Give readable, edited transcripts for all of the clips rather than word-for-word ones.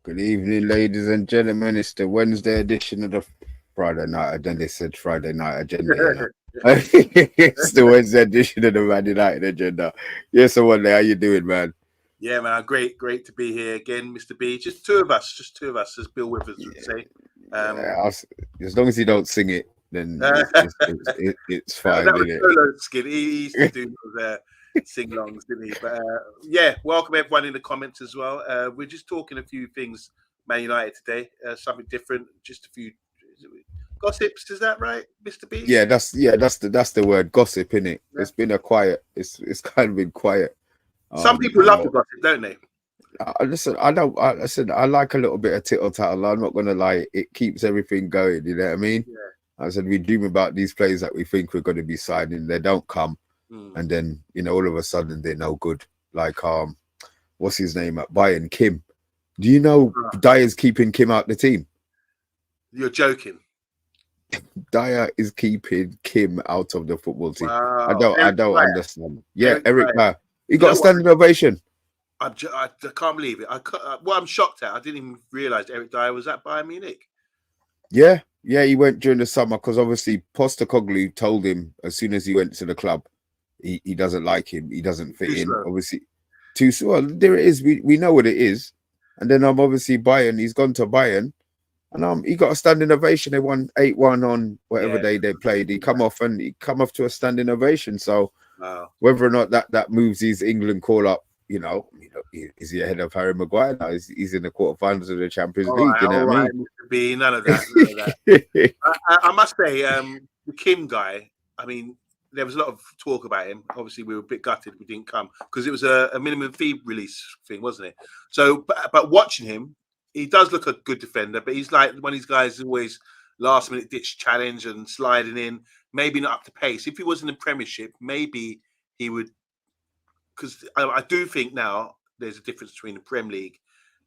Good evening, ladies and gentlemen. It's the Wednesday edition of the Friday night agenda. They said Friday night agenda, you know. It's the Wednesday edition of the Man United agenda. Yes, so one day, how you doing, man? Yeah, man, great to be here again, Mr. B. Just two of us, as Bill Withers would say. As long as you don't sing it, then it's fine, that was isn't it? Solo Skid. He used to do those sing-longs, didn't he? But yeah, welcome everyone in the comments as well. We're just talking a few things, Man United today, something different, just a few gossips. Is that right, Mr. B? Yeah, that's the word, gossip, innit? Yeah. It's been it's kind of been quiet. Some people love the gossip, don't they? Listen, I like a little bit of tittle tattle. I'm not gonna lie, it keeps everything going. You know what I mean? Yeah. I said we dream about these players that we think we're going to be signing. They don't come, and then all of a sudden they're no good. Like what's his name at Bayern? Kim. Do you know Dyer's keeping Kim out the team? You're joking. Dyer is keeping Kim out of the football team. Wow. I don't understand. Yeah, Eric Dyer. He got a standing ovation. I can't believe it. I'm shocked at. I didn't even realize Eric Dyer was at Bayern Munich. Yeah, he went during the summer because obviously Postecoglou told him as soon as he went to the club, he doesn't like him. He doesn't fit in. Slow. Obviously, too slow. Well, there it is. We know what it is. And then obviously Bayern. He's gone to Bayern, and he got a standing ovation. They won 8-1 on whatever day they played. He come off to a standing ovation. So whether or not that moves his England call up. Is he ahead of Harry Maguire now? He's in the quarterfinals of the Champions League. You know what I mean? Mr. B, none of that. I must say, the Kim guy. I mean, there was a lot of talk about him. Obviously, we were a bit gutted we didn't come because it was a minimum fee release thing, wasn't it? So, but watching him, he does look a good defender. But he's like one of these guys who's always last minute ditch challenge and sliding in. Maybe not up to pace. If he was in the Premiership, maybe he would. Because I do think now there's a difference between the Premier League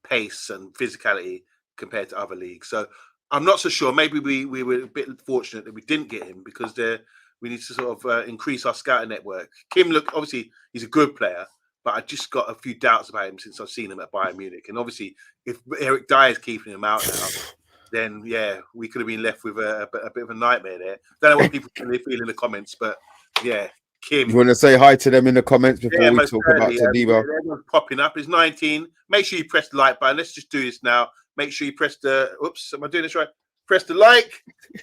pace and physicality compared to other leagues. So I'm not so sure. Maybe we were a bit fortunate that we didn't get him because we need to sort of increase our scouting network. Kim, obviously he's a good player, but I just got a few doubts about him since I've seen him at Bayern Munich. And obviously, if Eric Dyer is keeping him out now, then yeah, we could have been left with a bit of a nightmare there. Don't know what people feel in the comments, but yeah. Kim. You want to say hi to them in the comments before we talk about Todibo? Everyone's popping up. It's 19. Make sure you press the like button. Let's just do this now. Make sure you press the. Oops, am I doing this right? Press the like,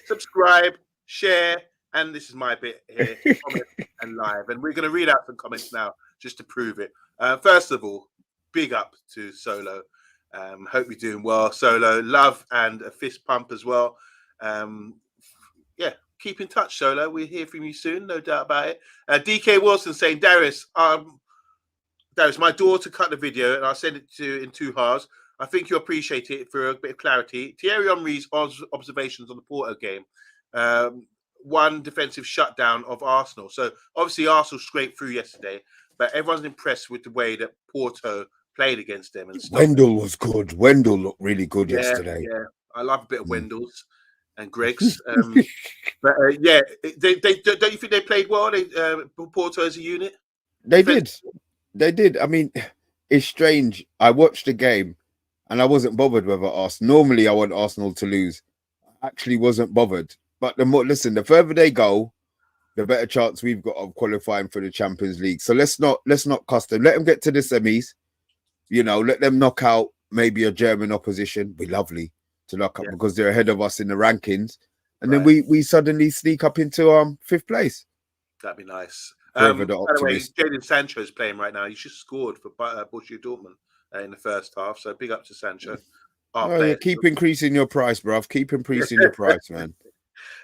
subscribe, share, and this is my bit here. Comment and live. And we're going to read out some comments now just to prove it. First of all, big up to Solo. Hope you're doing well, Solo. Love and a fist pump as well. Yeah. Keep in touch, Solo. We'll hear from you soon, no doubt about it. DK Wilson saying, Darius, my daughter cut the video and I'll send it to you in 2 hours. I think you'll appreciate it for a bit of clarity. Thierry Henry's observations on the Porto game. One defensive shutdown of Arsenal. So obviously Arsenal scraped through yesterday, but everyone's impressed with the way that Porto played against them. And Wendell was good. Wendell looked really good yesterday. Yeah, I love a bit of Wendell's and Greg's. But yeah, they don't you think they played well? Porto as a unit? They did. I mean, it's strange. I watched the game and I wasn't bothered whether Arsenal. Normally, I want Arsenal to lose. I actually wasn't bothered. But the further they go, the better chance we've got of qualifying for the Champions League. So let's not cuss them. Let them get to the semis. Let them knock out maybe a German opposition. Be lovely to knock up because they're ahead of us in the rankings. And then we suddenly sneak up into 5th place. That'd be nice. By the way, Jadon Sancho is playing right now. He just scored for Borussia Dortmund in the first half. So big up to Sancho. Keep increasing your price, bruv. Keep increasing your price, man.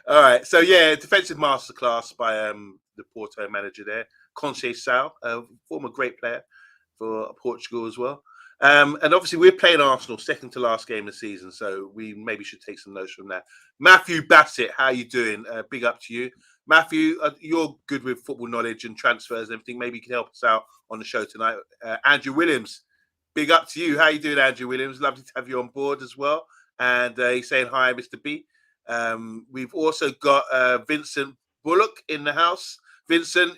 All right. So yeah, defensive masterclass by the Porto manager there, Conceição, former great player for Portugal as well. And obviously, we're playing Arsenal second to last game of the season, so we maybe should take some notes from that. Matthew Bassett, how you doing? Big up to you. Matthew, you're good with football knowledge and transfers and everything. Maybe you can help us out on the show tonight. Andrew Williams, big up to you. How you doing, Andrew Williams? Lovely to have you on board as well. And he's saying hi, Mr. B. We've also got Vincent Bullock in the house. Vincent,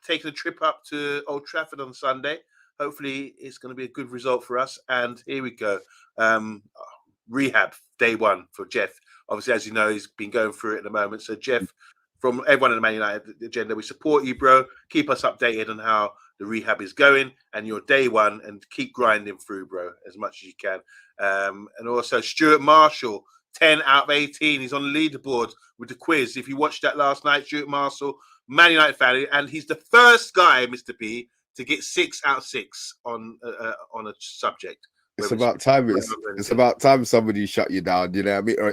taking a trip up to Old Trafford on Sunday. Hopefully, it's going to be a good result for us. And here we go. Rehab day one for Jeff. Obviously, as you know, he's been going through it at the moment. So Jeff, from everyone in the Man United agenda, we support you, bro. Keep us updated on how the rehab is going and your day one, and keep grinding through, bro, as much as you can. And also Stuart Marshall, 10 out of 18. He's on the leaderboard with the quiz. If you watched that last night, Stuart Marshall, Man United fan, and he's the first guy, Mr. B, to get 6 out of 6 on a subject. It's about time. It's about time somebody shut you down. You know what I mean? Or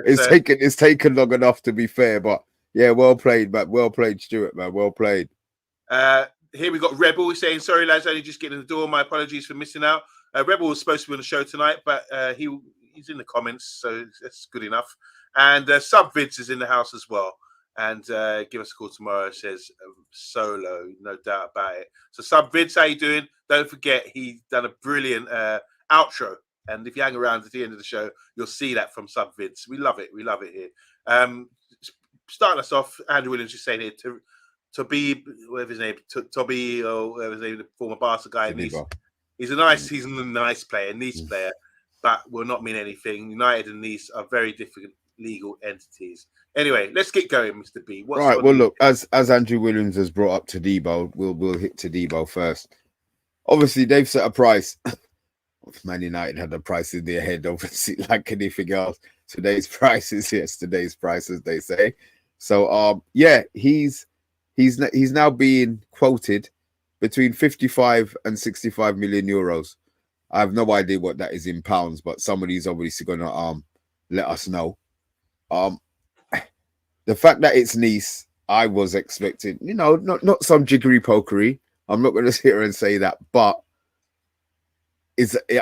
it's taken long enough, to be fair. But yeah, well played, man. Well played, Stuart, man. Well played. Here we got Rebel saying, "Sorry, lads, only just getting in the door. My apologies for missing out." Rebel was supposed to be on the show tonight, but he's in the comments, so that's good enough. And Subvids is in the house as well. And give us a call tomorrow, says Solo, no doubt about it. So Subvids, how you doing? Don't forget, he done a brilliant outro. And if you hang around at the end of the show, you'll see that from Subvids. We love it. We love it here. Starting us off, Andrew Williams is saying here to be, whatever his name, Toby, or whatever his name, the former Barca guy. He's a nice player, Nice player, but will not mean anything. United and Nice are very different legal entities. Anyway, let's get going, Mr. B. Right. Well, look, as Andrew Williams has brought up Todibo, we'll hit Todibo first. Obviously, they've set a price. Man United had a price in their head, obviously, like anything else. Today's price is yesterday's price, as they say. So, yeah, he's now being quoted between 55 and 65 million euros. I have no idea what that is in pounds, but somebody's obviously going to let us know. The fact that it's Nice, I was expecting, not some jiggery pokery. I'm not going to sit here and say that, but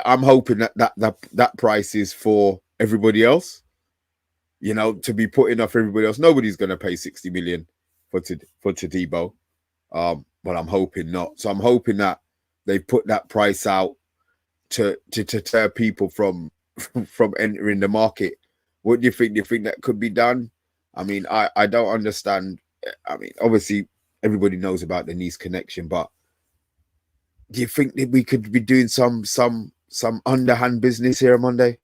I'm hoping that price is for everybody else, to be putting off everybody else. Nobody's going to pay 60 million for Todibo, but I'm hoping not. So I'm hoping that they put that price out to deter people from entering the market. What do you think? Do you think that could be done? I mean, I don't understand. I mean, obviously everybody knows about the Nice connection, but do you think that we could be doing some underhand business here on Monday?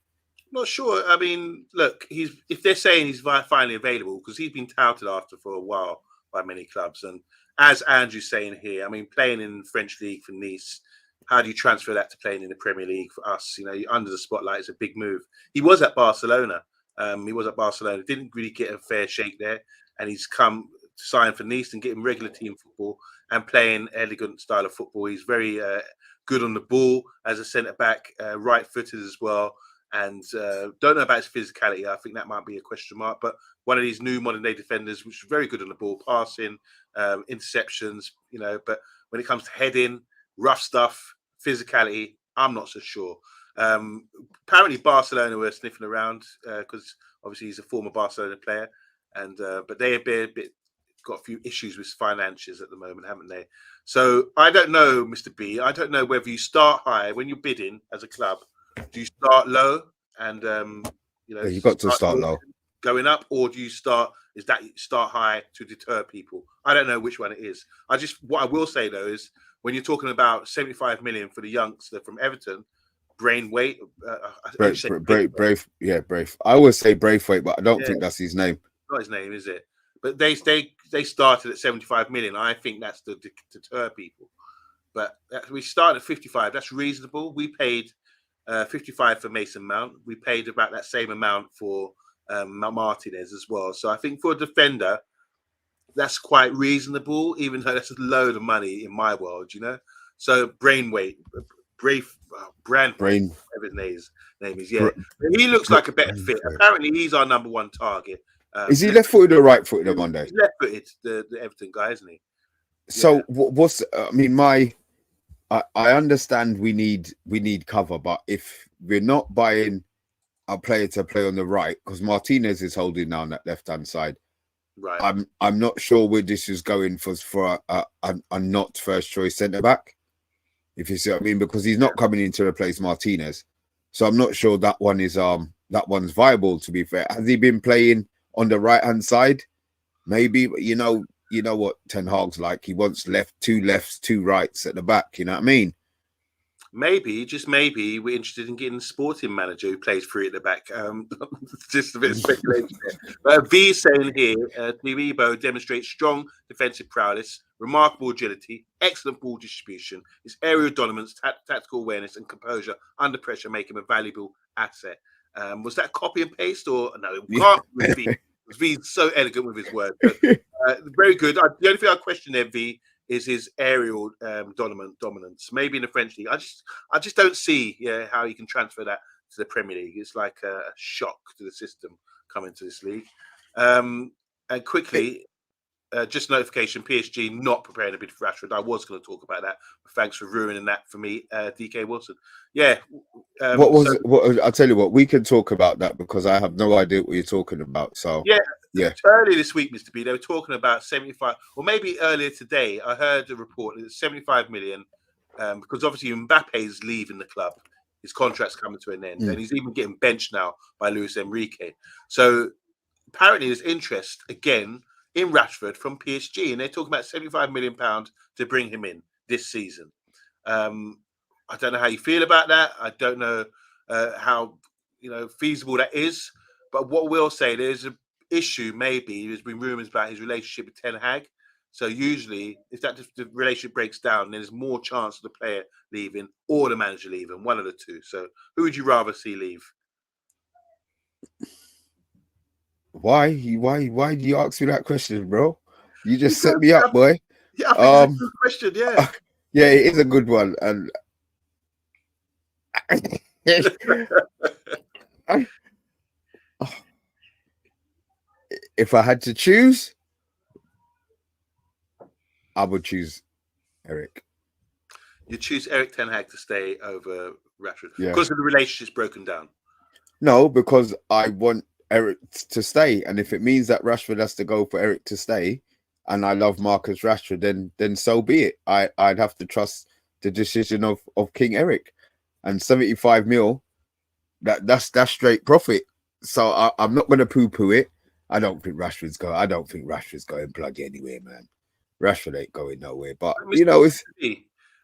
Not sure. I mean, look, if they're saying he's finally available, because he's been touted after for a while by many clubs, and as Andrew's saying here, I mean, playing in the French league for Nice, how do you transfer that to playing in the Premier League for us? You're under the spotlight. It's a big move. He was at Barcelona. Didn't really get a fair shake there, and he's come to sign for Nice and get him regular team football and playing elegant style of football. He's very good on the ball as a centre back, right-footed as well. And don't know about his physicality. I think that might be a question mark. But one of these new modern-day defenders, which is very good on the ball, passing, interceptions. But when it comes to heading, rough stuff, physicality, I'm not so sure. Apparently Barcelona were sniffing around because obviously he's a former Barcelona player, and but they have got a few issues with finances at the moment, haven't they? So I don't know, Mr. B. I don't know whether you start high when you're bidding as a club. Do you start low and you've got to start low, going up, or do you start high to deter people? I don't know which one it is. What I will say though is when you're talking about 75 million for the youngster from Everton. Braithwaite. Brave. Yeah, Brave. I always say Braithwaite, but I don't think that's his name. Not his name, is it? But they started at 75 million. I think that's to deter people. But we started at 55. That's reasonable. We paid 55 for Mason Mount. We paid about that same amount for Martinez as well. So I think for a defender, that's quite reasonable, even though that's a load of money in my world, So Braithwaite. Whatever his name is, yeah. He looks like a better fit. Apparently, he's our number one target. Is he left-footed or right-footed on Monday? He's left-footed, the Everton guy, isn't he? So I understand we need cover, but if we're not buying a player to play on the right, because Martinez is holding down that left-hand side, right? I'm not sure where this is going for a not first choice centre back. If you see what I mean, because he's not coming in to replace Martinez, so I'm not sure that one's viable. To be fair, has he been playing on the right hand side? Maybe, but you know what Ten Hag's like. He wants two lefts, two rights at the back. You know what I mean? maybe, just maybe, we're interested in getting a sporting manager who plays free at the back. Just a bit of speculation there. V is saying here, Todibo demonstrates strong defensive prowess, remarkable agility, excellent ball distribution. His aerial dominance, tactical awareness, and composure under pressure make him a valuable asset. Was that copy and paste or no? It can't be with V. V's so elegant with his words. Very good. The only thing I question there, V, is his aerial dominance. Maybe in the French league, I just don't see how he can transfer that to the Premier League. It's like a shock to the system coming to this league. And quickly, just notification: PSG not preparing a bid for Rashford. I was going to talk about that, but thanks for ruining that for me, DK Wilson. Yeah. I'll tell you what, we can talk about that because I have no idea what you're talking about. So yeah. Earlier this week, Mr. B, they were talking about 75, or maybe earlier today, I heard a report that it's 75 million, because obviously Mbappe's leaving the club. His contract's coming to an end, and he's even getting benched now by Luis Enrique. So apparently there's interest again in Rashford from PSG, and they're talking about £75 million to bring him in this season. I don't know how you feel about that. I don't know how feasible that is. But what we'll say, there's an issue. Maybe there's been rumours about his relationship with Ten Hag. So usually, if the relationship breaks down, then there's more chance of the player leaving or the manager leaving, one of the two. So who would you rather see leave? Why do you ask me that question, bro? You just set me up, boy. Yeah, I think it's a good question. Yeah, yeah, it is a good one, and if I had to choose, I would choose Eric. You choose Eric Ten Hag to stay over Rashford because of the relationship's broken down. No, because I want Eric to stay, and if it means that Rashford has to go for Eric to stay, and I love Marcus Rashford, then so be it. I'd have to trust the decision of King Eric, and 75 mil, that's straight profit. So I'm not going to poo-poo it. I don't think Rashford's going bloody anywhere, man. Rashford ain't going nowhere. But it's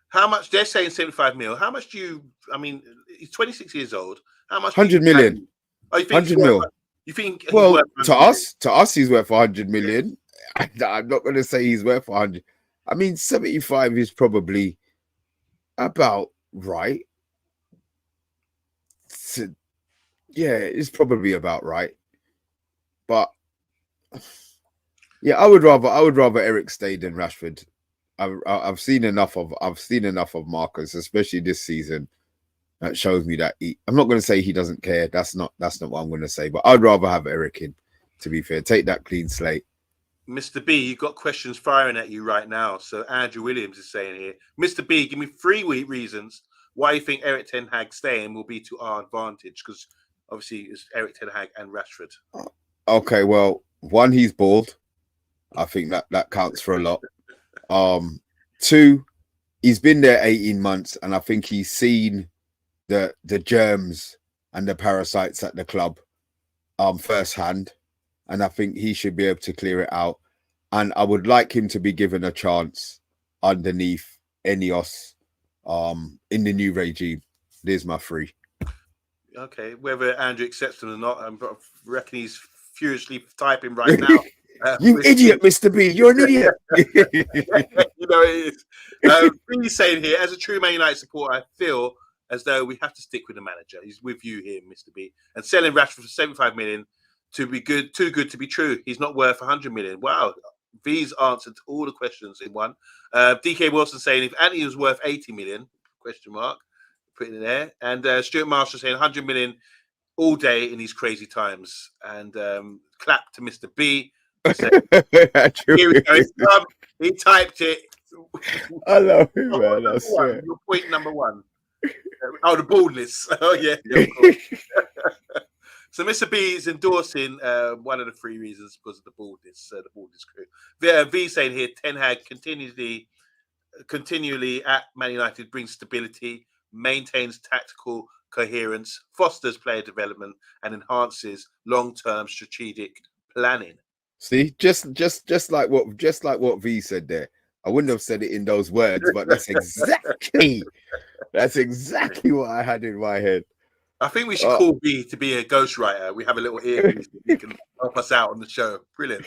how much they're saying 75 mil. How much do you? I mean, he's 26 years old. How much? 100 million. Oh, you think 100 mil. You think? Well, to us, he's worth 100 million. I'm not going to say he's worth 100. I mean, 75 is probably about right. Yeah, it's probably about right. But yeah, I would rather Eric stay than Rashford. I've seen enough of Marcus, especially this season. That shows me that I'm not going to say he doesn't care. That's not what I'm going to say. But I'd rather have Eric in. To be fair, take that clean slate. Mr. B, you've got questions firing at you right now. So Andrew Williams is saying here, Mr. B, give me 3 reasons why you think Eric Ten Hag staying will be to our advantage. Because obviously it's Eric Ten Hag and Rashford. Okay, well, 1, he's bald. I think that counts for a lot. 2, he's been there 18 months, and I think he's seen the germs and the parasites at the club firsthand, and I think he should be able to clear it out. And I would like him to be given a chance underneath Ineos in the new regime. There's my 3. Okay, whether Andrew accepts them or not, I reckon he's furiously typing right now. You idiot, Mr. B. You're an idiot. It is. He's saying here, as a true Man United supporter, I feel as though we have to stick with the manager. He's with you here, Mr. B. And selling Rashford for 75 million too good to be true. He's not worth 100 million. Wow. V's answered all the questions in one. DK Wilson saying if Anthony was worth 80 million, question mark, putting it there. And Stuart Marshall saying 100 million all day in these crazy times. And clap to Mr. B. Here we go. He typed it. I love him, man. I swear. Your point number 1. Oh, the baldness. Oh, yeah. So Mr. B is endorsing one of the 3 reasons because of the baldness crew. V saying here, Ten Hag continually at Man United brings stability, maintains tactical coherence, fosters player development, and enhances long-term strategic planning. See, just like what V said there. I wouldn't have said it in those words, but that's exactly That's exactly what I had in my head. I think we should call B to be a ghostwriter. We have a little earpiece that he can help us out on the show. Brilliant.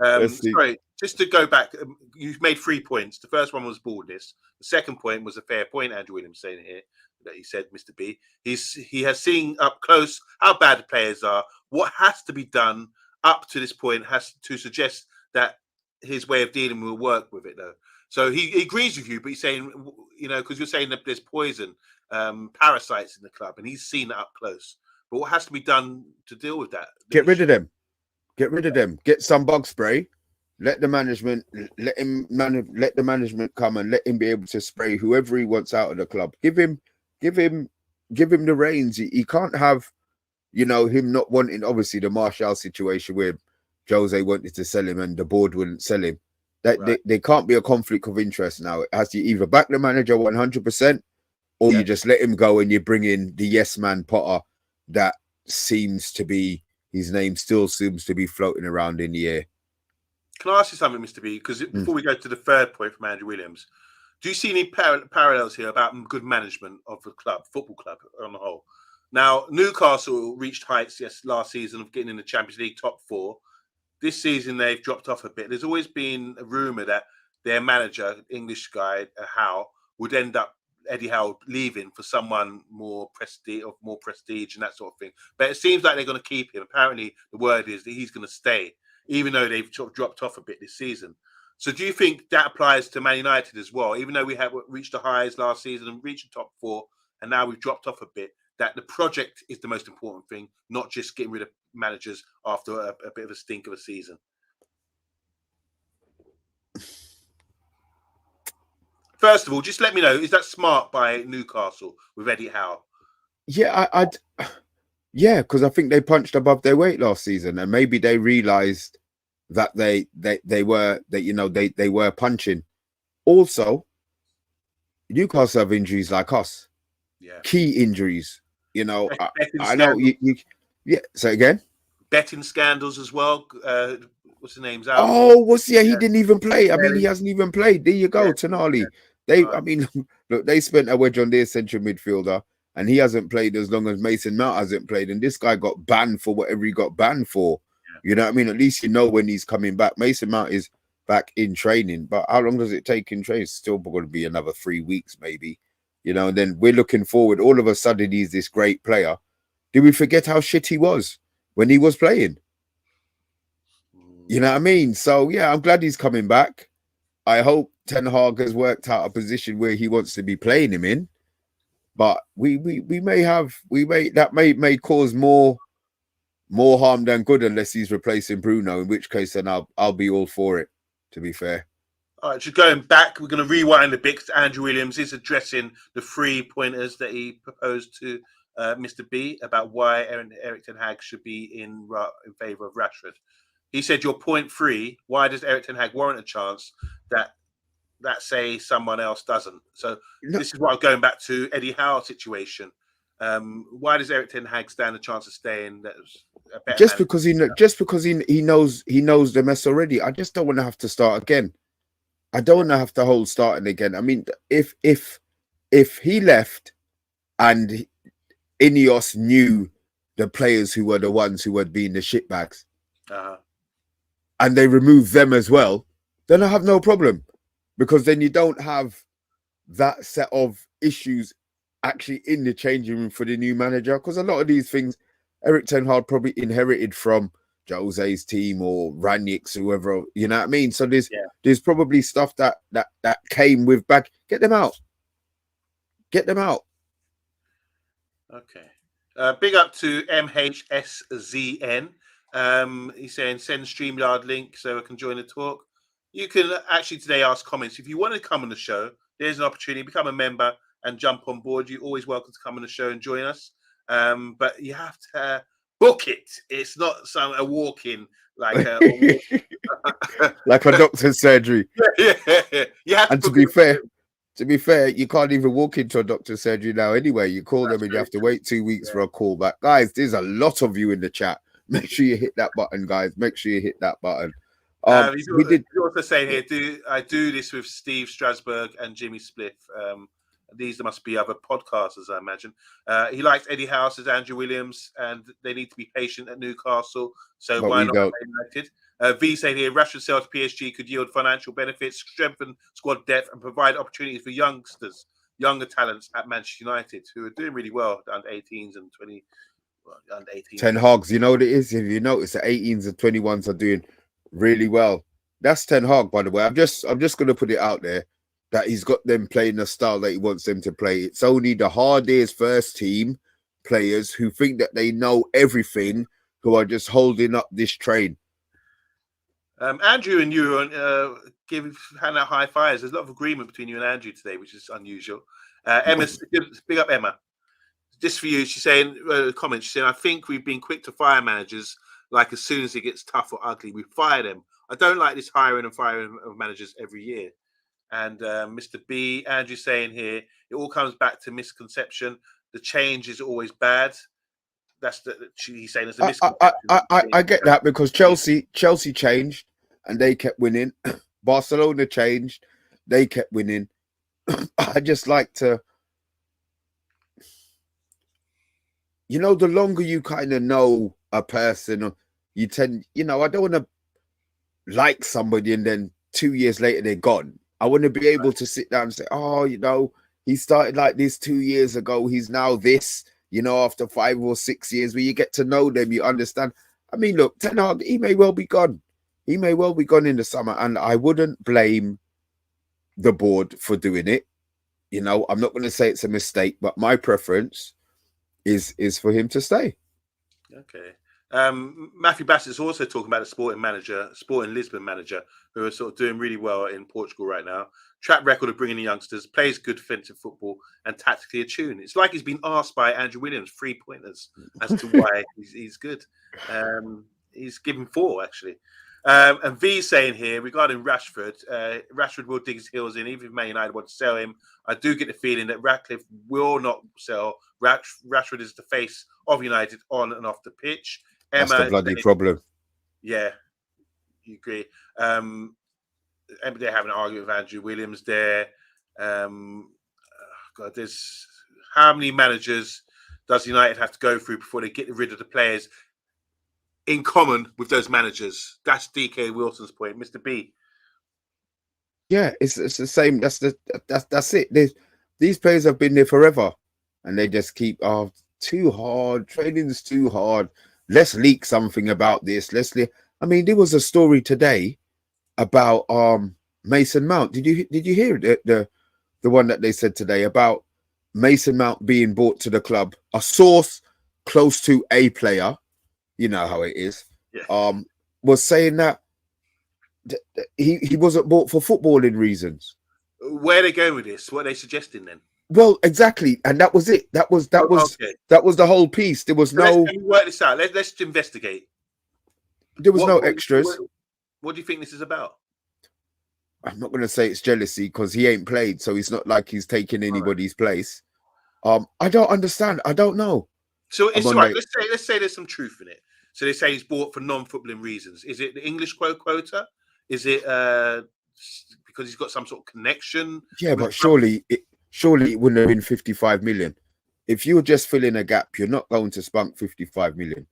Sorry, just to go back, you've made 3 points. The first one was baldness. The second point was a fair point, Andrew Williams saying here that he said, Mr. B. He has seen up close how bad the players are. What has to be done up to this point has to suggest that his way of dealing will work with it, though. So he agrees with you, but he's saying, because you're saying that there's poison, parasites in the club, and he's seen it up close. But what has to be done to deal with that? Get rid of them. Get rid of them. Get some bug spray. Let the management come and let him be able to spray whoever he wants out of the club. Give him the reins. He can't have, him not wanting. Obviously, the Martial situation where Jose wanted to sell him and the board wouldn't sell him. That there can't be a conflict of interest now. It has to either back the manager 100%, or you just let him go and you bring in the yes man Potter. That seems to be. His name still seems to be floating around in the air. Can I ask you something, Mr. B? Because before we go to the third point from Andrew Williams, do you see any parallels here about good management of the club, football club on the whole? Now, Newcastle reached heights last season of getting in the Champions League top 4. This season, they've dropped off a bit. There's always been a rumour that their manager, English guy, Howe, would end up Eddie Howe leaving for someone more prestige and that sort of thing. But it seems like they're going to keep him. Apparently, the word is that he's going to stay, even though they've sort of dropped off a bit this season. So do you think that applies to Man United as well? Even though we have reached the highs last season and reached the top 4, and now we've dropped off a bit, that the project is the most important thing, not just getting rid of managers after a bit of a stink of a season? First of all, just let me know, is that smart by Newcastle with Eddie Howe? Yeah, because I think they punched above their weight last season, and maybe they realized that they were punching. Also, Newcastle have injuries like us. Yeah. Key injuries. I know you say again. Betting scandals as well. What's the name's out? Oh, he didn't even play. I mean, he hasn't even played. There you go, Tonali. Look, they spent a wedge on their central midfielder, and he hasn't played as long as Mason Mount hasn't played. And this guy got banned for whatever he got banned for. Yeah. You know what I mean? At least you know when he's coming back. Mason Mount is back in training, but how long does it take in training? It's still going to be another 3 weeks, maybe. And then we're looking forward. All of a sudden, he's this great player. Did we forget how shit he was when he was playing? You know what I mean? So, yeah, I'm glad he's coming back. I hope Ten Hag has worked out a position where he wants to be playing him in. But we may cause more harm than good unless he's replacing Bruno, in which case then I'll be all for it, to be fair. All right, just going back, we're going to rewind a bit because Andrew Williams is addressing the 3 pointers that he proposed to Mr. B about why Erik ten Hag should be in favour of Rashford. He said, your point 3, why does Erik ten Hag warrant a chance that say someone else doesn't? So this is what I'm going back to Eddie Howe situation. Why does Erik ten Hag stand a chance of staying? Just because he knows the mess already. I just don't want to have to start again. I don't want to have to hold starting again. I mean, if he left and Ineos knew the players who were the ones who had been the shitbags, and they removed them as well, then I have no problem, because then you don't have that set of issues actually in the changing room for the new manager. Because a lot of these things, Erik ten Hag probably inherited from Jose's team or Ranick's, whoever, you know what I mean? So there's probably stuff that came with back. Get them out. Get them out. Okay. Big up to MHSZN. He's saying send StreamYard link so I can join the talk. You can actually today ask comments. If you want to come on the show, there's an opportunity. Become a member and jump on board. You're always welcome to come on the show and join us. But you have to book it. It's not a walk-in like like a doctor's surgery. Yeah. You have and to be fair, you can't even walk into a doctor's surgery now anyway. You call them and you have to wait 2 weeks for a call back. Guys, there's a lot of you in the chat. Make sure you hit that button, guys. Make sure you hit that button. He's also saying here, I do this with Steve Strasberg and Jimmy Spliff. These must be other podcasters, I imagine. He likes Eddie House as Andrew Williams, and they need to be patient at Newcastle. So But why we not don't. United? V saying here, Rashford sale to PSG could yield financial benefits, strengthen squad depth, and provide opportunities for younger talents at Manchester United, who are doing really well under 18s and 20. Under 18s. Ten Hogs, you know what it is? If you notice, the 18s and 21s are doing really well. That's Ten Hag, by the way. I'm just gonna put it out there that he's got them playing the style that he wants them to play. It's only the hard-ears first team players who think that they know everything who are just holding up this train. Andrew and you hand out high fives. There's a lot of agreement between you and Andrew today, which is unusual. Emma, big up Emma. Just for you, she's saying, comments, she's saying, I think we've been quick to fire managers, like as soon as it gets tough or ugly, we fire them. I don't like this hiring and firing of managers every year. And Mr. B, Andrew saying here, it all comes back to misconception. The change is always bad. That's he's saying it's a misconception. I get that, because Chelsea changed and they kept winning. Barcelona changed, they kept winning. I just like to, you know, the longer you kind of know a person, you tend, you know, I don't want to like somebody and then 2 years later they're gone. I want to be able to sit down and say, oh, you know, he started like this 2 years ago. He's now this, you know, after 5 or 6 years, where you get to know them, you understand. I mean, look, Ten Hag, he may well be gone. He may well be gone in the summer, and I wouldn't blame the board for doing it. You know, I'm not going to say it's a mistake, but my preference is for him to stay. Okay. Matthew Bassett's also talking about the Sporting Lisbon manager, who are sort of doing really well in Portugal right now. Track record of bringing in youngsters, plays good defensive football, and tactically attuned. It's like he's been asked by Andrew Williams 3 pointers as to why he's good. He's given 4 actually. And V saying here regarding Rashford, Rashford will dig his heels in, even if Man United want to sell him. I do get the feeling that Ratcliffe will not sell. Rashford is the face of United on and off the pitch. That's the bloody problem. Yeah, you agree. They're having an argument with Andrew Williams there. God, there's how many managers does United have to go through before they get rid of the players in common with those managers? That's DK Wilson's point, Mr. B. Yeah, it's the same. That's it. These players have been there forever, and they just keep too hard. Training's too hard. Let's leak something about this. I mean, there was a story today about Mason Mount. Did you hear the one that they said today about Mason Mount being brought to the club? A source close to a player, you know how it is, yeah. Was saying that he wasn't bought for footballing reasons. Where are they going with this? What are they suggesting then? Well, exactly, and that was it. That was the whole piece. There was no. Let's work this out. Let's investigate. There was no extras. What do you think this is about? I'm not going to say it's jealousy, because he ain't played, so it's not like he's taking anybody's place. I don't understand. I don't know. So it's all right. Let's say there's some truth in it. So they say he's bought for non-footballing reasons. Is it the English quota? Is it because he's got some sort of connection? Yeah, but surely it wouldn't have been 55 million. If you're just filling a gap, you're not going to spunk 55 million.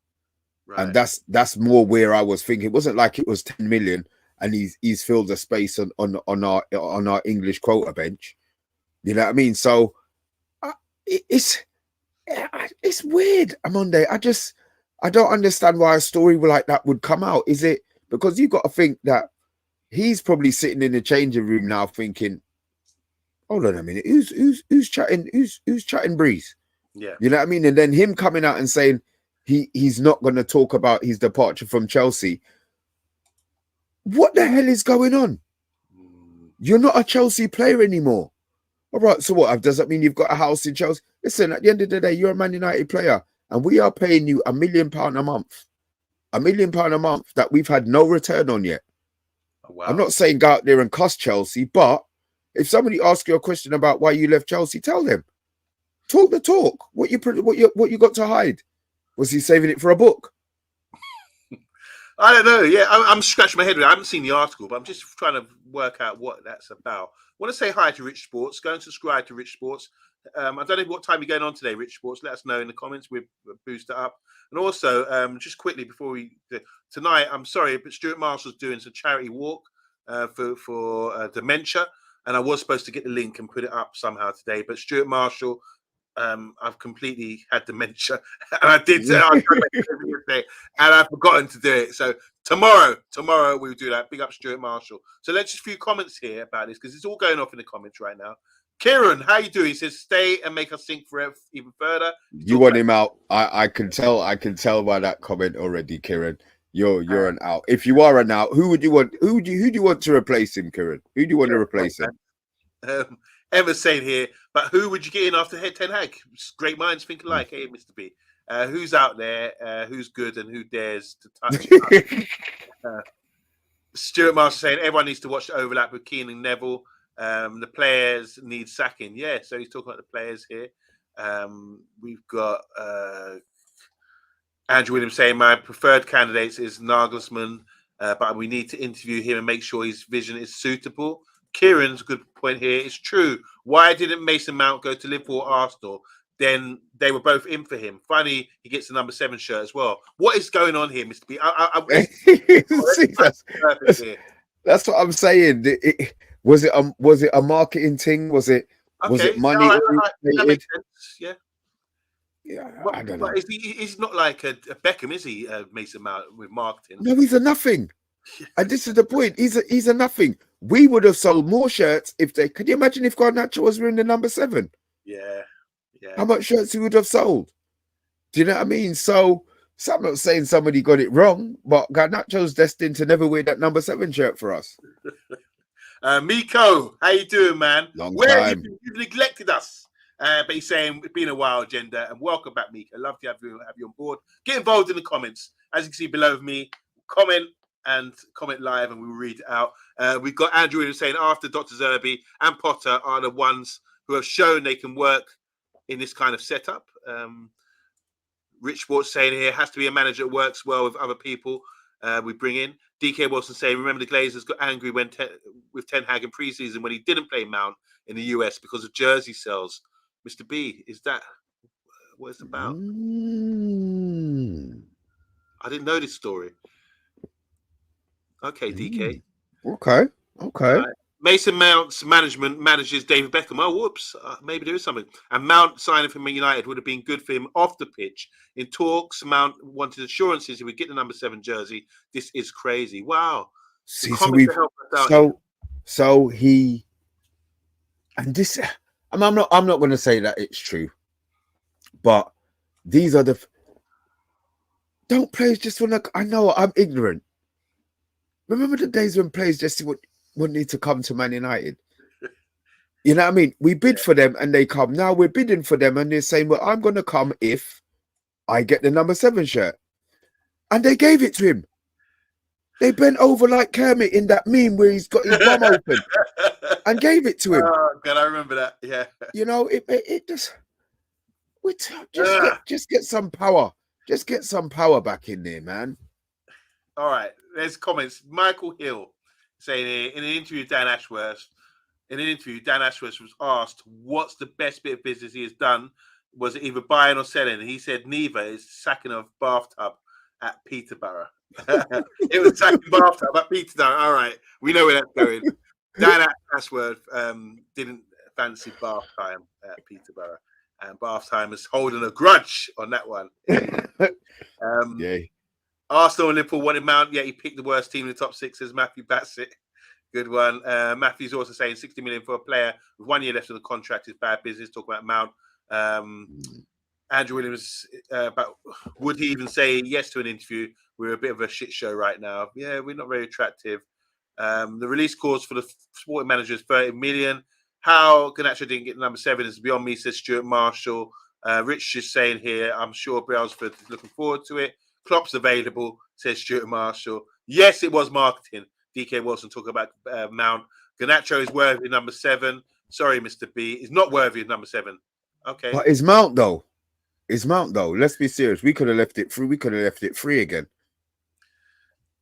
Right. And that's more where I was thinking. It wasn't like it was 10 million and he's filled a space on our English quota bench. You know what I mean? So it's weird, Monday. I don't understand why a story like that would come out. Is it because you've got to think that he's probably sitting in the changing room now thinking, hold on a minute, who's chatting Breeze? Yeah. You know what I mean? And then him coming out and saying he's not going to talk about his departure from Chelsea. What the hell is going on? You're not a Chelsea player anymore. All right, so what? Does that mean you've got a house in Chelsea? Listen, at the end of the day, you're a Man United player, and we are paying you £1 million a month. £1 million a month that we've had no return on yet. Oh, wow. I'm not saying go out there and cuss Chelsea, but if somebody asks you a question about why you left Chelsea, tell them. Talk the talk. What you got to hide? Was he saving it for a book? I don't know. Yeah, I'm scratching my head with it. I haven't seen the article, but I'm just trying to work out what that's about. I want to say hi to Rich Sports. Go and subscribe to Rich Sports. I don't know what time you're going on today, Rich Sports. Let us know in the comments. We'll boost it up. And also, just quickly before we tonight, I'm sorry, but Stuart Marshall's doing some charity walk for dementia, and I was supposed to get the link and put it up somehow today. But Stuart Marshall, I've completely had dementia, and I did. And I've forgotten to do it. So tomorrow we'll do that. Big up Stuart Marshall. So let's just a few comments here about this because it's all going off in the comments right now. Kieran, how you doing? He says, "Stay and make us think forever, even further." You want him out? I can tell. I can tell by that comment already, Kieran. You're an out. If you are an out, who do you want to replace him, Kieran? Who do you want to replace him? Emma's saying here, but who would you get in after Ten Hag? Great minds think alike, hey, Mr. B. Who's out there? Who's good and who dares to touch? Stuart Marshall saying everyone needs to watch the overlap with Keane and Neville. The players need sacking. Yeah, so he's talking about the players here. We've got Andrew Williams saying my preferred candidates is Nagelsmann, but we need to interview him and make sure his vision is suitable. Kieran's good point here. It's true. Why didn't Mason Mount go to Liverpool or Arsenal? Then they were both in for him. Funny, he gets the number 7 shirt as well. What is going on here, Mr. B? That's what I'm saying. Was it a marketing thing? Was it money? No, that makes sense. Yeah, but, I don't know. He's not like a Beckham, is he? Mason Mount with marketing. No, he's a nothing. And this is the point. He's a nothing. We would have sold more shirts if they. Could you imagine if Garnacho was wearing the number 7? Yeah. How much shirts he would have sold? Do you know what I mean? So I'm not saying somebody got it wrong, but Garnacho's destined to never wear that number 7 shirt for us. Miko, how you doing, man? Long time. You've neglected us. But he's saying it's been a while, Agenda, and welcome back, Miko. Love to have you on board. Get involved in the comments. As you can see below me, comment live and we'll read it out. We've got Andrew Williams saying after Dr. Zerbi and Potter are the ones who have shown they can work in this kind of setup. Rich Sports saying here has to be a manager that works well with other people we bring in. DK Wilson saying, remember the Glazers got angry with Ten Hag in preseason when he didn't play Mount in the US because of jersey sales. Mr. B, is that what it's about? I didn't know this story. Okay, DK. Okay. Mason Mount's management manages David Beckham. Oh, whoops. Maybe there is something. And Mount signing for Man United would have been good for him off the pitch. In talks, Mount wanted assurances he would get the number 7 jersey. This is crazy. Wow. See, so he, and this, I'm not going to say that it's true, but these are don't players just want to, I know I'm ignorant. Remember the days when players just would need to come to Man United? You know what I mean? We bid for them and they come. Now we're bidding for them and they're saying, well, I'm going to come if I get the number 7 shirt. And they gave it to him. They bent over like Kermit in that meme where he's got his bum open and gave it to him. Oh, God, I remember that. Yeah. You know, it just get some power. Just get some power back in there, man. All right. There's comments. Michael Hill saying in an interview with Dan Ashworth, was asked what's the best bit of business he has done. Was it either buying or selling? And he said neither. It's sacking of bathtub at Peterborough. It was sacking bathtub at Peterborough. All right. We know where that's going. Dan Ashworth didn't fancy bath time at Peterborough. And bath time is holding a grudge on that one. Yeah. Arsenal and Liverpool wanted Mount, yet he picked the worst team in the top 6 as Matthew Bassett. Good one. Matthew's also saying 60 million for a player with 1 year left on the contract is bad business. Talk about Mount. Andrew Williams, about would he even say yes to an interview? We're a bit of a shit show right now. Yeah, we're not very attractive. The release clause for the sporting manager is 30 million. How Garnacho didn't get number 7 is beyond me, says Stuart Marshall. Rich is saying here, I'm sure Brailsford is looking forward to it. Klopp's available, says Stuart Marshall. Yes, it was marketing. DK Wilson talking about Mount. Garnacho is worthy of number 7. Sorry, Mr. B. He's not worthy of number 7. Okay. But is Mount though? Let's be serious. We could have left it free. We could have left it free again.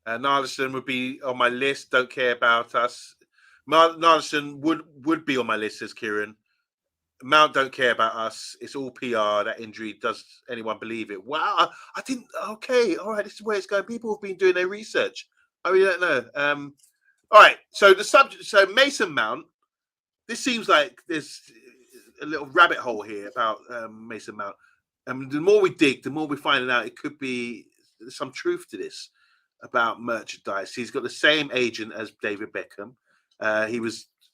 Narlison would be on my list. Don't care about us. Narlison would be on my list, says Kieran. Mount don't care about us. It's all PR. That injury, does anyone believe it? Wow, I didn't. Okay, all right. This is where it's going. People have been doing their research. I really don't know. All right. So the subject. So Mason Mount. This seems like there's a little rabbit hole here about Mason Mount. The more we dig, the more we're finding out it could be some truth to this about merchandise. He's got the same agent as David Beckham.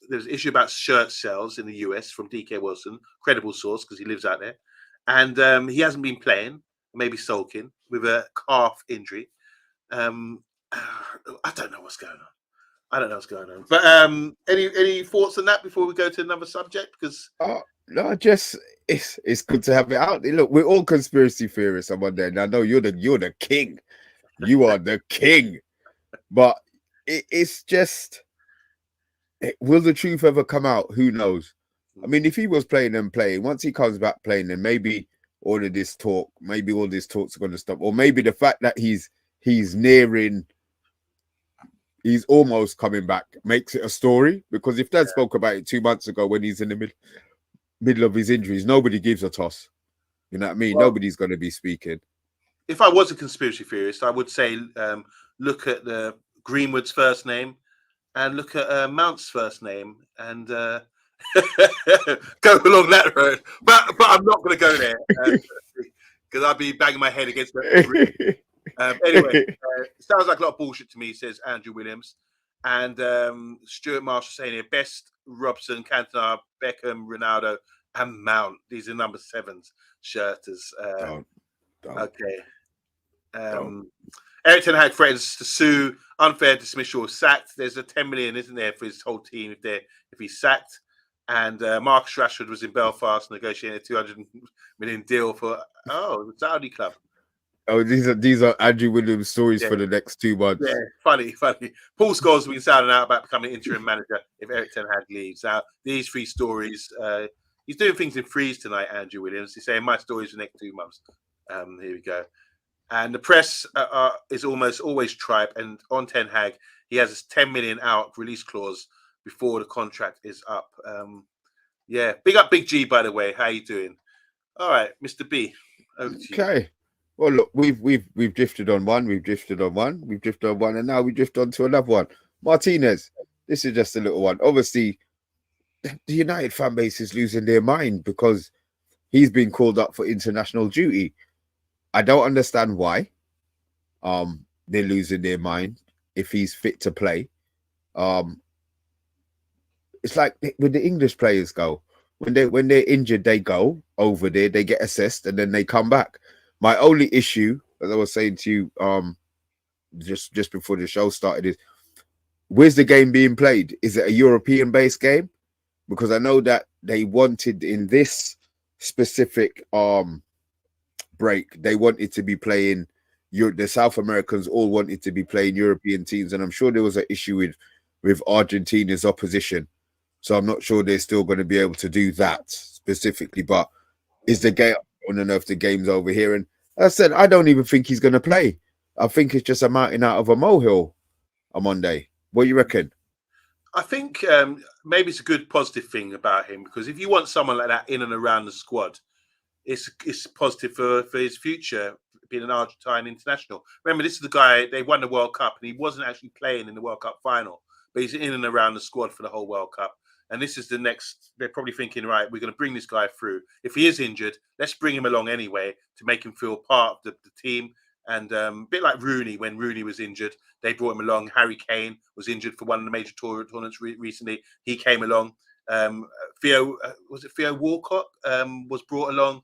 There's an issue about shirt sales in the US from DK Wilson, credible source because he lives out there, and he hasn't been playing, maybe sulking with a calf injury. I don't know what's going on. But any thoughts on that before we go to another subject? Because no, just it's good to have it out. Look, we're all conspiracy theorists. Someone there, and I know you're the king. You are the king. But it's just, will the truth ever come out? Who knows? I mean, if he was playing and playing, once he comes back playing, then maybe all this talk's going to stop, or maybe the fact that he's almost coming back makes it a story. Because if Dad spoke about it 2 months ago when he's in the middle of his injuries, nobody gives a toss. You know what I mean? Well, nobody's going to be speaking. If I was a conspiracy theorist, I would say look at the Greenwood's first name and look at Mount's first name and go along that road. But I'm not going to go there because I'd be banging my head against the anyway, sounds like a lot of bullshit to me, says Andrew Williams. And Stuart Marshall saying here, best Robson, Cantona, Beckham, Ronaldo, and Mount. These are number 7s shirters. Don't. Okay. Eric Ten Hag threatens to sue, unfair dismissal, sacked. There's a 10 million, isn't there, for his whole team if he's sacked. And Marcus Rashford was in Belfast negotiating a 200 million deal for the Saudi club. Oh, these are Andrew Williams stories for the next 2 months. Yeah, funny. Paul Scholes has been sounding out about becoming interim manager if Eric Ten Hag leaves. Now, these 3 stories, he's doing things in threes tonight, Andrew Williams. He's saying my stories for the next 2 months. Here we go. And the press is almost always tripe. And on Ten Hag, he has a 10 million out release clause before the contract is up. Big up Big G, by the way. How you doing? All right, Mr. B, over to you. Okay. Well, look, we've drifted on one, and now we drift on to another one. Martinez, this is just a little one. Obviously, the United fan base is losing their mind because he's been called up for international duty. I don't understand why. They're losing their mind if he's fit to play. It's like when the English players go, when they're injured, they go over there, they get assessed, and then they come back. My only issue, as I was saying to you, just before the show started, is where's the game being played? Is it a European-based game? Because I know that they wanted in this specific break, they wanted to be playing. The South Americans all wanted to be playing European teams, and I'm sure there was an issue with Argentina's opposition. So I'm not sure they're still going to be able to do that specifically. But is the game? I want to know if the game's over here. And as I said, I don't even think he's going to play. I think it's just a mountain out of a molehill on Monday. What do you reckon? I think maybe it's a good positive thing about him, because if you want someone like that in and around the squad, it's positive for his future being an Argentine international. Remember, this is the guy, they won the World Cup and he wasn't actually playing in the World Cup final, but he's in and around the squad for the whole World Cup. And this is the next, they're probably thinking, right, we're going to bring this guy through. If he is injured, let's bring him along anyway to make him feel part of the team. And a bit like Rooney, when Rooney was injured, they brought him along. Harry Kane was injured for one of the major tournaments recently. He came along. Theo Walcott was brought along.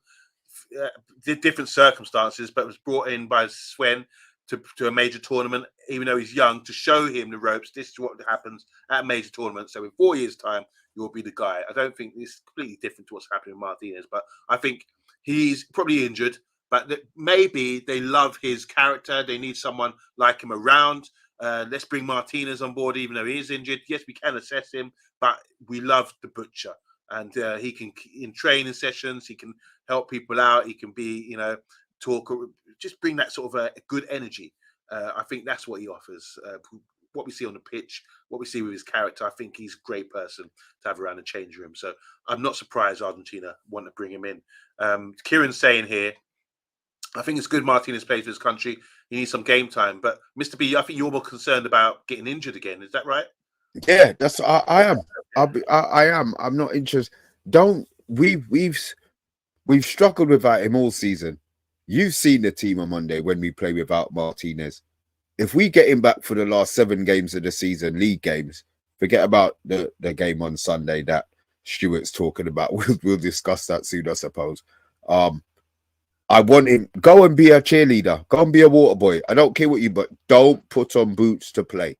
Did different circumstances, but was brought in by Sven to a major tournament, even though he's young, to show him the ropes. This is what happens at a major tournament. So in 4 years' time, you'll be the guy. I don't think it's completely different to what's happening with Martinez, but I think he's probably injured, but maybe they love his character. They need someone like him around. Let's bring Martinez on board, even though he is injured. Yes, we can assess him, but we love the butcher. And he can, in training sessions, he can help people out. He can be, talk, just bring that sort of a good energy. I think that's what he offers. What we see on the pitch, what we see with his character, I think he's a great person to have around the change room. So I'm not surprised Argentina want to bring him in. Kieran's saying here, I think it's good Martinez plays for his country. He needs some game time. But Mr. B, I think you're more concerned about getting injured again. Is that right? Yeah, that's I am. I am. I'm not interested. We've struggled without him all season. You've seen the team on Monday when we play without Martinez. If we get him back for the last 7 games of the season, league games, forget about the game on Sunday that Stuart's talking about. We'll discuss that soon, I suppose. I want him, go and be a cheerleader, go and be a water boy. I don't care what you, but don't put on boots to play.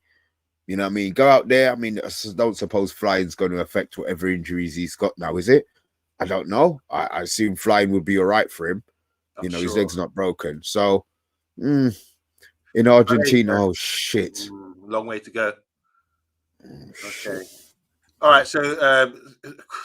You know what I mean? Go out there. I mean, I don't suppose flying's going to affect whatever injuries he's got now, is it? I don't know. I assume flying would be all right for him. You know, his leg's not broken. So, in Argentina, oh, shit. Long way to go. Okay. All right, so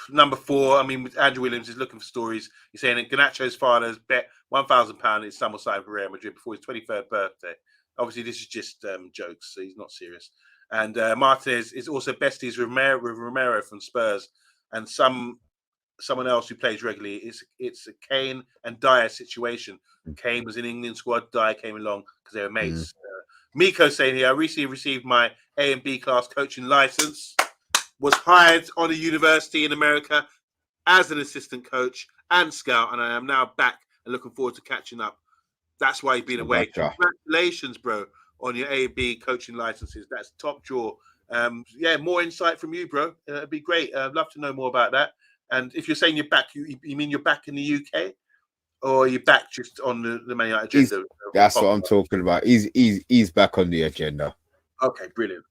number 4, I mean, Andrew Williams is looking for stories. He's saying that Garnacho's father has bet £1,000 in his son will sign for Real Madrid before his 23rd birthday. Obviously, this is just jokes, so he's not serious. And Martinez is also besties with Romero from Spurs, and someone else who plays regularly. It's a Kane and Dyer situation. Kane was in England squad, Dyer came along because they were mates. Miko saying here, I recently received my A and B class coaching license. Was hired on a university in America as an assistant coach and scout, and I am now back and looking forward to catching up. That's why you've been away. Congratulations, bro, on your A and B coaching licenses. That's top draw. Yeah, more insight from you, bro. It'd be great. I'd love to know more about that. And if you're saying you're back, you mean you're back in the UK, or are you back just on the Man United agenda? That's what I'm talking about. He's back on the agenda. Okay, brilliant.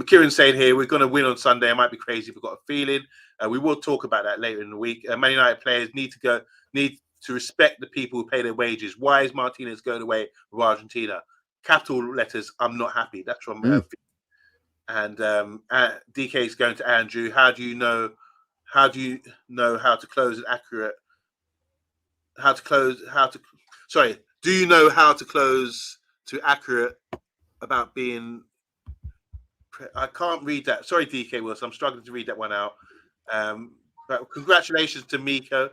Kieran's saying here, we're going to win on Sunday. I might be crazy if we've got a feeling. We will talk about that later in the week. Man United players need to respect the people who pay their wages. Why is Martinez going away with Argentina? Capital letters, I'm not happy. That's from and DK is going to Andrew. Do you know how to close an accurate do you know how to close to accurate about being I can't read that. Sorry, DK Wilson. I'm struggling to read that one out. But congratulations to Miko.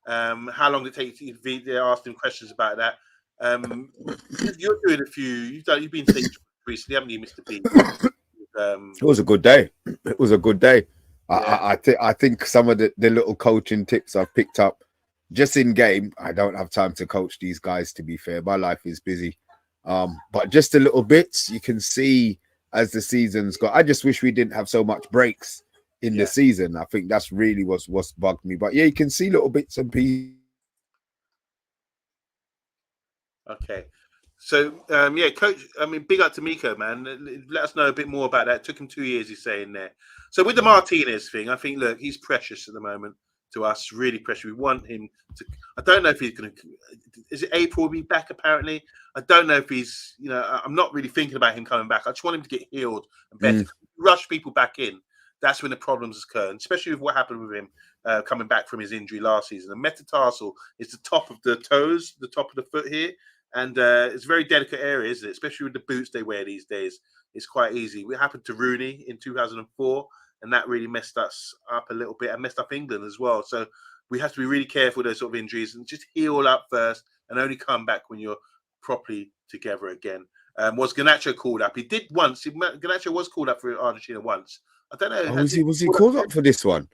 How long did it take? They asked him questions about that. You're doing a few. You've been saying recently, haven't you, Mr. B? It was a good day. It was a good day. Yeah. I think some of the little coaching tips I've picked up just in game. I don't have time to coach these guys. To be fair, my life is busy. But just the little bits you can see as the season's got. I just wish we didn't have so much breaks in the season. I think that's really what's bugged me. But yeah, you can see little bits and pieces. Okay. So, coach, I mean, big up to Miko, man. Let us know a bit more about that. It took him 2 years, he's saying there. So with the Martinez thing, I think, look, he's precious at the moment to us, really precious. We want him to, I don't know if he's going to, is it April will be back apparently? I don't know if he's, I'm not really thinking about him coming back. I just want him to get healed and better. Rush people back in. That's when the problems occur, and especially with what happened with him coming back from his injury last season. The metatarsal is the top of the toes, the top of the foot here. And it's a very delicate area, isn't it? Especially with the boots they wear these days. It's quite easy. It happened to Rooney in 2004, and that really messed us up a little bit and messed up England as well. So we have to be really careful with those sort of injuries and just heal up first and only come back when you're properly together again. Was Garnacho called up? He did once. Garnacho was called up for Argentina once. I don't know. Was he called up for this one?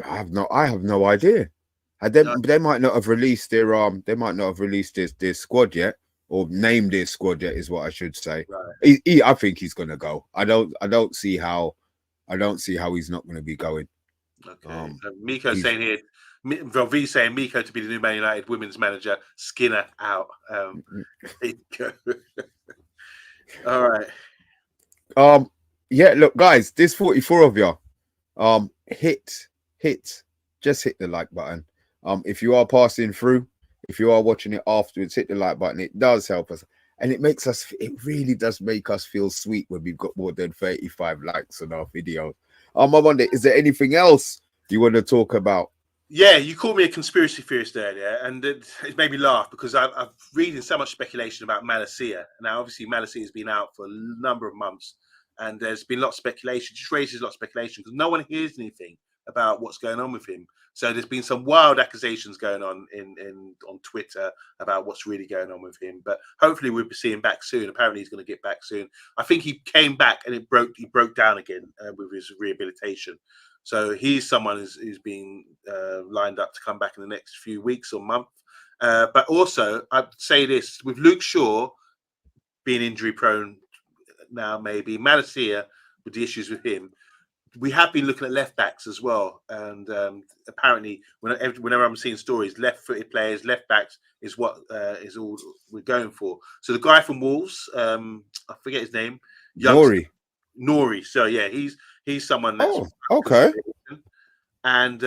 I have no idea. They might not have released their their squad yet, or named their squad yet, is what I should say. Right. I think he's gonna go. I don't see how he's not gonna be going. Okay. Miko saying here, V saying Miko to be the new Man United women's manager. Skinner out. All right. Yeah. Look, guys, there's 44 of you. Just hit the like button. If you are passing through, if you are watching it afterwards, hit the like button. It does help us, and it really does make us feel sweet when we've got more than 35 likes on our videos. I wonder, is there anything else you want to talk about? Yeah, you called me a conspiracy theorist earlier, and it made me laugh because I've reading so much speculation about Malacia. Now, obviously, Malacia has been out for a number of months, and there's been a lot of speculation. Just raises a lot of speculation because no one hears anything about what's going on with him. So there's been some wild accusations going on on Twitter about what's really going on with him. But hopefully, we'll be seeing back soon. Apparently, he's going to get back soon. I think he came back and he broke down again with his rehabilitation. So he's someone who's being lined up to come back in the next few weeks or month. But also, I'd say this, with Luke Shaw being injury prone now, maybe Malacia with the issues with him, we have been looking at left backs as well. And apparently, whenever I'm seeing stories, left-footed players, left backs is what is all we're going for. So the guy from Wolves, I forget his name, Nori. So yeah, he's someone that's okay. And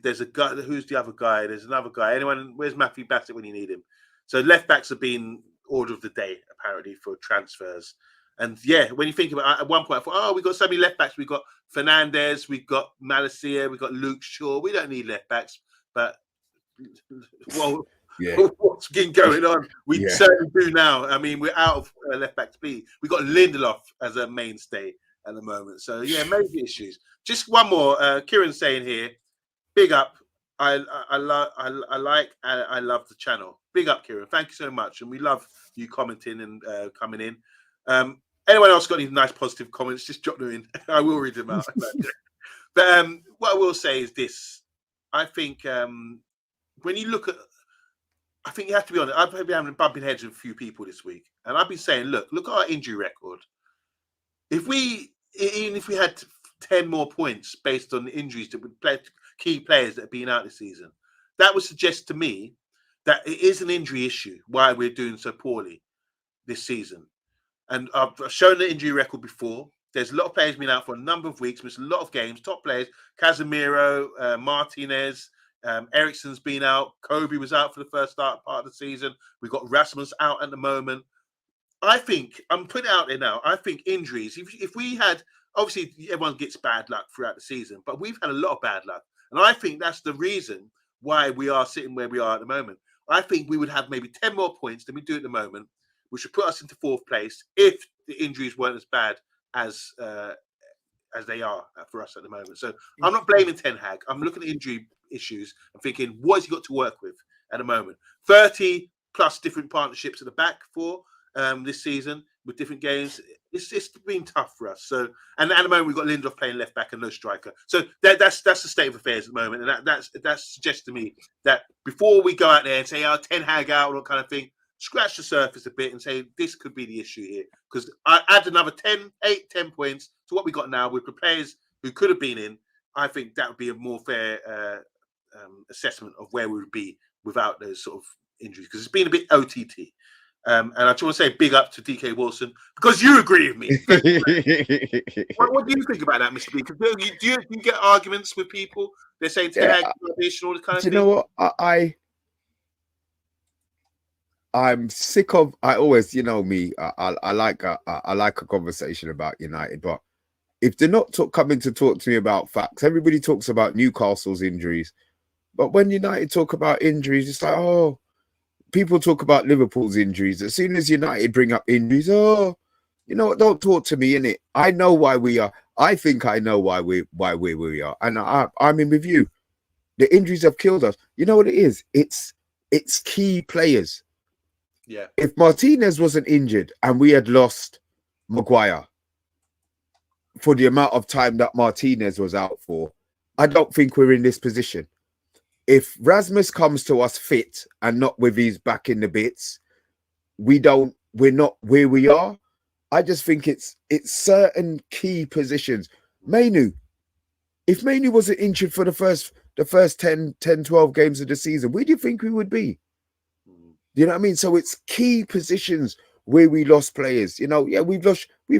there's a guy. Who's the other guy? There's another guy. Anyone? Where's Matthew Bassett when you need him? So left backs have been order of the day apparently for transfers. And yeah, when you think about at one point, I thought, oh, we got so many left backs. We got Fernandez, we got Malacia, we got Luke Shaw. We don't need left backs, but well. Yeah. What's been going on? We certainly do now. I mean, we're out of left back speed. We got Lindelof as a mainstay at the moment. So yeah, major issues. Just one more. Kieran's saying here, big up. I love the channel. Big up, Kieran. Thank you so much, and we love you commenting and coming in. Anyone else got any nice positive comments? Just drop them in. I will read them out. But what I will say is this: I think when you look at I think you have to be honest. I've been having bumping heads with a few people this week, and I've been saying, look at our injury record. Even if we had 10 more points based on the injuries that would play key players that have been out this season, that would suggest to me that it is an injury issue why we're doing so poorly this season. And I've shown the injury record before. There's a lot of players been out for a number of weeks, missed a lot of games. Top players: Casemiro, Martinez. Ericsson's been out. Kobe was out for the first part of the season. We've got Rasmus out at the moment. I think, I'm putting it out there now, I think injuries, if we had, obviously everyone gets bad luck throughout the season, but we've had a lot of bad luck. And I think that's the reason why we are sitting where we are at the moment. I think we would have maybe 10 more points than we do at the moment, which would put us into 4th place if the injuries weren't as bad as they are for us at the moment. So I'm not blaming Ten Hag. I'm looking at injury issues and thinking, what has he got to work with at the moment? 30 plus different partnerships at the back for this season with different games. It's been tough for us. So, and at the moment we've got Lindelof playing left back and no striker. So that's the state of affairs at the moment. And that suggests to me that before we go out there and say, oh, Ten Hag out or kind of thing, scratch the surface a bit and say this could be the issue here. Because I add another 10 points to what we got now with the players who could have been in. I think that would be a more fair assessment of where we would be without those sort of injuries, because it's been a bit OTT. And I just want to say big up to DK Wilson, because you agree with me. What do you think about that, Mr. B? Do you get arguments with people? They're saying Ten Hag rubbish and all this kind of thing. Do you know what? I'm sick of. I always, you know me. I like a conversation about United, but if they're not coming to talk to me about facts, everybody talks about Newcastle's injuries, but when United talk about injuries, it's like, oh, people talk about Liverpool's injuries. As soon as United bring up injuries, oh, you know what? Don't talk to me, innit? I know why we are. I think I know why we are, and I'm in with you. The injuries have killed us. You know what it is? It's key players. Yeah. If Martinez wasn't injured and we had lost Maguire for the amount of time that Martinez was out for, I don't think we're in this position. If Rasmus comes to us fit and not with his back in the bits, we're not where we are. I just think it's certain key positions. Mainu, if Mainu wasn't injured for the first 10, 12 games of the season, where do you think we would be? You know what I mean? So it's key positions where we lost players. You know, yeah, we've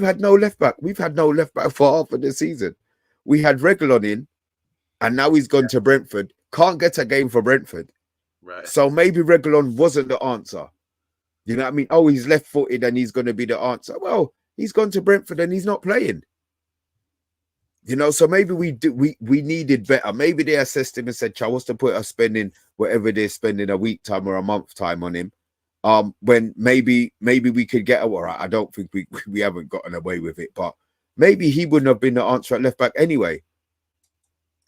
had no left back. We've had no left back for half of the season. We had Reguilon in, and now he's gone to Brentford. Can't get a game for Brentford. Right. So maybe Reguilon wasn't the answer. You know what I mean? Oh, he's left-footed and he's going to be the answer. Well, he's gone to Brentford and he's not playing. You know, so maybe we needed better. Maybe they assessed him and said, "What's the point of spending whatever they're spending a week time or a month time on him?" When maybe we could get all right. I don't think we haven't gotten away with it, but maybe he wouldn't have been the answer at left back anyway.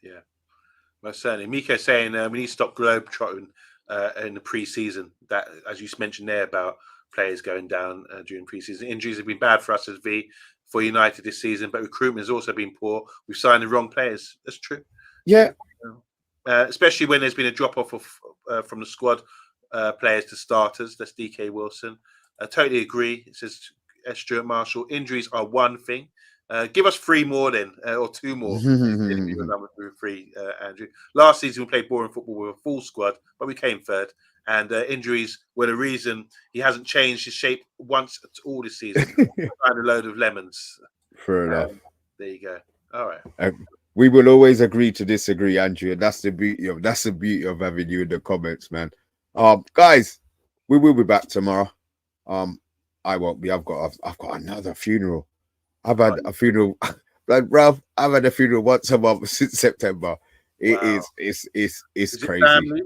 Yeah, most certainly. Miko saying we need to stop globetrotting in the pre-season. That, as you mentioned there, about players going down during pre-season. Injuries have been bad for us as for United this season, but recruitment has also been poor. We've signed the wrong players. That's true. Yeah. Especially when there's been a drop-off of from the squad players to starters. That's DK Wilson. I totally agree. It says Stuart Marshall. Injuries are one thing. Give us 3 more then, or 2 more. Number 3, Andrew. Last season we played boring football with a full squad, but we came third. And injuries were the reason he hasn't changed his shape once at all this season. Find a load of lemons. Fair enough. There you go. All right. We will always agree to disagree, Andrew. And that's the beauty of having you in the comments, man. Guys, we will be back tomorrow. I won't be. I've got another funeral. I've had a funeral, like Ralph. I've had a funeral once a month since September. It's crazy.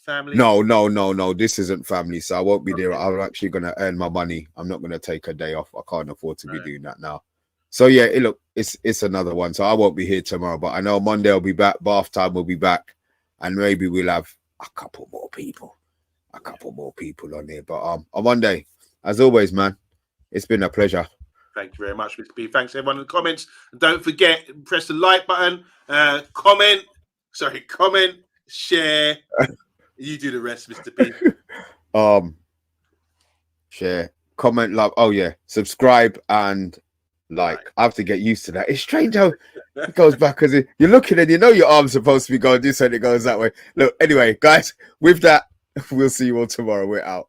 Family? No. This isn't family, so I won't be there. I'm actually gonna earn my money. I'm not gonna take a day off. I can't afford to be doing that now. So yeah, it's another one. So I won't be here tomorrow, but I know Monday I'll be back. Bath time will be back, and maybe we'll have a couple more people on here. But on Monday, as always, man, it's been a pleasure. Thank you very much, Mr. B. Thanks everyone in the comments. And don't forget, press the like button, comment, share. You do the rest, Mr. B. Share, comment, love. Oh yeah, subscribe and like. I have to get used to that. It's strange how it goes back because you're looking and you know your arm's supposed to be going this way and it goes that way. Look, anyway, guys, with that, we'll see you all tomorrow. We're out.